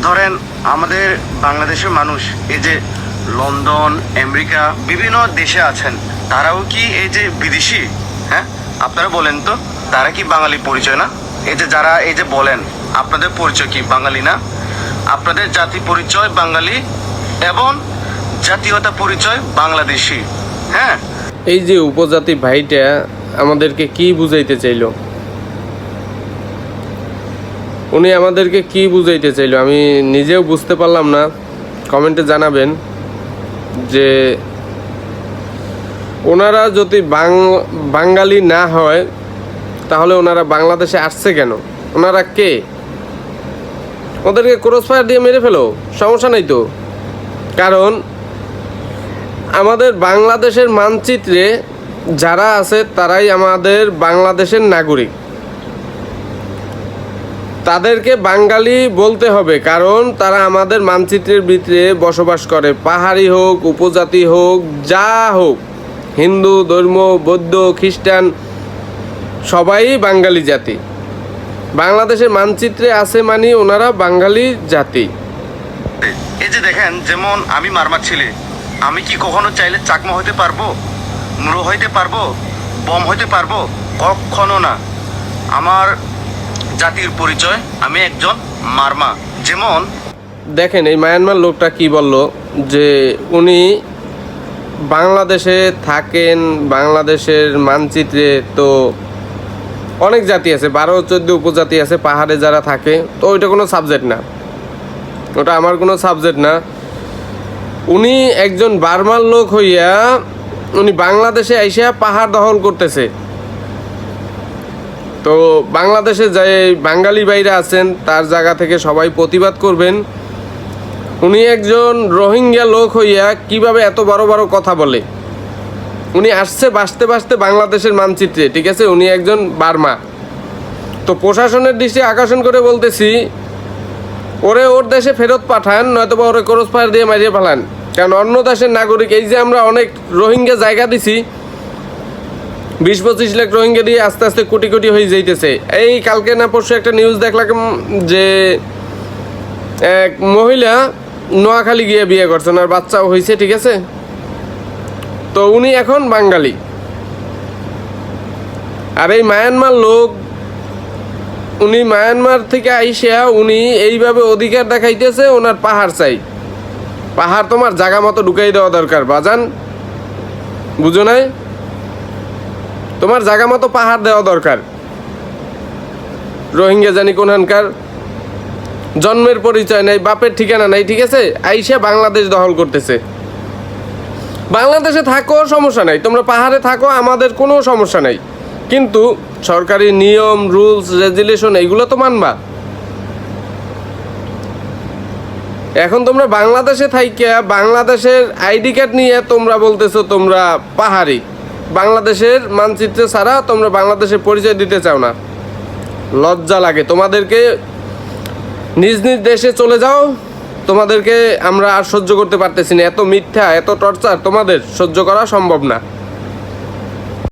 ধরেন আমাদের বাংলাদেশের মানুষ এই যে লন্ডন আমেরিকা বিভিন্ন দেশে আছেন, তারাও কি এই যে বিদেশি? হ্যাঁ, আপনারা বলেন তো, তারা কি বাঙালি পরিচয় না? এই যে যারা এই যে বলেন আপনাদের পরিচয় কি বাঙালি না? আপনাদের জাতি পরিচয় বাঙালি এবং জাতীয়তা পরিচয় বাংলাদেশি। হ্যাঁ, এই যে উপজাতি ভাইটা আমাদেরকে কি বুঝাইতে চাইলো, উনি আমাদেরকে কি বুঝাইতে চাইলো আমি নিজেও বুঝতে পারলাম না। কমেন্টে জানাবেন যে ওনারা যদি বাঙালি না হয় তাহলে ওনারা বাংলাদেশে আসছে কেন? ওনারা কে? ওদেরকে ক্রস ফায়ার দিয়ে মেরে ফেলো, সমস্যা নাই তো। কারণ আমাদের বাংলাদেশের মানচিত্রে যারা আছে তারাই আমাদের বাংলাদেশের নাগরিক। তাদেরকে বাঙালি বলতে হবে, কারণ তারা আমাদের মানচিত্রের ভিতরে বসবাস করে। পাহাড়ি হোক, উপজাতি হোক, যা হোক, হিন্দু ধর্ম, বৌদ্ধ, খ্রিস্টান, সবাই বাঙালি জাতি। বাংলাদেশের মানচিত্রে আছে মানে ওনারা বাঙালি জাতি। এই যে দেখেন, যেমন আমি মারমার ছেলে, আমি কি কখনো চাইলে চাকমা হইতে পারবো, মুড়ো হইতে পারবো, বম হইতে পারবো? কখনো না। আমার জাতির পরিচয় আমি একজন মারমা। যেমন দেখেন এই মায়ানমার লোকটা কি বলল, যে উনি বাংলাদেশে থাকেন, বাংলাদেশের মানচিত্রে তো অনেক জাতি আছে, 12-14 উপজাতি আছে পাহাড়ে যারা থাকে, তো ওইটা কোনো সাবজেক্ট না, ওটা আমার কোনো সাবজেক্ট না। উনি একজন বার্মার লোক হইয়া উনি বাংলাদেশে আইসা পাহাড় দখল করতেছে। তো বাংলাদেশে যে বাঙালি ভাইরা আছেন তার জায়গা থেকে সবাই প্রতিবাদ করবেন। উনি একজন রোহিঙ্গা লোক হইয়া কিভাবে এত বড় বড় কথা বলে? উনি আসছে বাঁচতে বাঁচতে বাংলাদেশের মানচিত্রে, ঠিক আছে? উনি একজন বার্মা। তো প্রশাসনের দৃষ্টি আকর্ষণ করে বলতেছি, ওরে ওর দেশে ফেরত পাঠান, নয়তোবা ওরে ক্রস ফায়ার দিয়ে মারিয়ে ফেলান। কারণ অন্য দেশের নাগরিক, এই যে আমরা অনেক রোহিঙ্গা জায়গা দিছি, 20-25 লাখ রোহিঙ্গা দিয়ে আস্তে আস্তে কোটি কোটি হয়ে যাইতেছে। এই কালকে না পরশু একটা নিউজ দেখলাম যে এক মহিলা নোয়াখালী গিয়ে বিয়ে করছেন, আর বাচ্চাও হয়েছে, ঠিক আছে? তো উনি এখন বাঙালি। আর এই মায়ানমার লোক, উনি মায়ানমার থেকে আইসা উনি এইভাবে অধিকার দেখাইতেছে, ওনার পাহাড় চাই। পাহাড় তোমার জায়গা মতো ঢুকাই দেওয়া দরকার বাজান, বুঝো নাই? তোমার জায়গা মতো পাহাড় দেওয়া দরকার। রোহিঙ্গা জানি কোনখানকার, জন্মের পরিচয় নাই, বাপের ঠিকানা নাই, ঠিক আছে? আইসা বাংলাদেশ দখল করতেছে। বাংলাদেশে থাকো, সমস্যা নাই, তোমরা পাহাড়ে থাকো, আমাদের কোনো সমস্যা নাই, কিন্তু সরকারি নিয়ম, রুলস, রেগুলেশন এইগুলো তো মানবা। এখন তোমরা বাংলাদেশে থাইকা বাংলাদেশের আইডি কার্ড নিয়ে তোমরা বলতেছো তোমরা পাহাড়ি, বাংলাদেশের মানচিত্র ছাড়া তোমরা বাংলাদেশের পরিচয় দিতে চাও না। লজ্জা লাগে তোমাদেরকে। নিজ নিজ দেশে চলে যাও, তোমাদেরকে আমরা আর সহ্য করতে পারতেছি না। এত মিথ্যা, এত টর্চার তোমাদের সহ্য করা সম্ভব না।